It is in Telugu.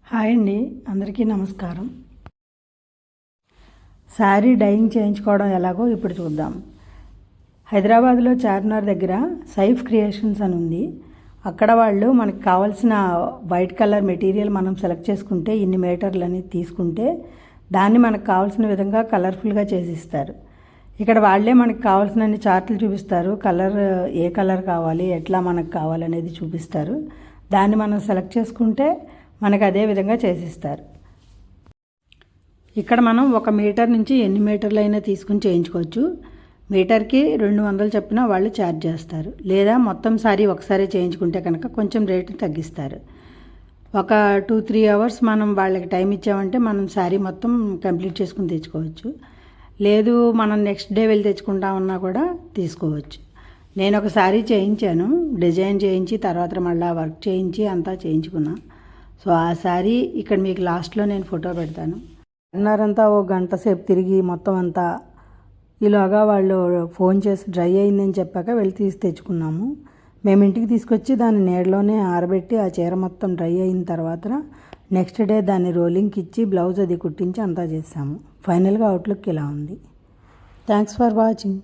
హాయ్ అండి, అందరికీ నమస్కారం. శారీ డైయింగ్ చేయించుకోవడం ఎలాగో ఇప్పుడు చూద్దాం. హైదరాబాద్లో చార్మినార్ దగ్గర సైఫ్ క్రియేషన్స్ అని ఉంది. అక్కడ వాళ్ళు మనకు కావాల్సిన వైట్ కలర్ మెటీరియల్ మనం సెలెక్ట్ చేసుకుంటే ఇన్ని మీటర్లు అనేది తీసుకుంటే దాన్ని మనకు కావాల్సిన విధంగా కలర్ఫుల్గా చేసిస్తారు. ఇక్కడ వాళ్ళే మనకు కావాల్సిన చార్ట్లు చూపిస్తారు. కలర్ ఏ కలర్ కావాలి, ఎట్లా మనకు కావాలనేది చూపిస్తారు. దాన్ని మనం సెలెక్ట్ చేసుకుంటే మనకు అదే విధంగా చేసిస్తారు. ఇక్కడ మనం 1 మీటర్ నుంచి ఎన్ని మీటర్లు అయినా తీసుకుని చేయించుకోవచ్చు. మీటర్కి 200 చొప్పున వాళ్ళు ఛార్జ్ చేస్తారు. లేదా మొత్తం సారీ ఒకసారి చేయించుకుంటే కనుక కొంచెం రేటు తగ్గిస్తారు. ఒక 2-3 అవర్స్ మనం వాళ్ళకి టైం ఇచ్చామంటే మనం శారీ మొత్తం కంప్లీట్ చేసుకుని తెచ్చుకోవచ్చు. లేదు మనం నెక్స్ట్ డే వెళ్ళి తెచ్చుకుంటామన్నా కూడా తీసుకోవచ్చు. నేను ఒక శారీ చేయించాను, డిజైన్ చేయించి తర్వాత మళ్ళీ వర్క్ చేయించి అంతా చేయించుకున్నా. సో ఆ శారీ ఇక్కడ మీకు లాస్ట్లో నేను ఫోటో పెడతాను. అన్నారంతా 1 గంట సేపు తిరిగి మొత్తం అంతా ఈలోగా వాళ్ళు ఫోన్ చేసి డ్రై అయిందని చెప్పాక వెళ్ళి తీసి తెచ్చుకున్నాము. మేము ఇంటికి తీసుకొచ్చి దాన్ని నీడలోనే ఆరబెట్టి ఆ చీర మొత్తం డ్రై అయిన తర్వాత నెక్స్ట్ డే దాన్ని రోలింగ్కి ఇచ్చి బ్లౌజ్ అది కుట్టించి అంతా చేసాము. ఫైనల్గా అవుట్లుక్ ఇలా ఉంది. Thanks for watching.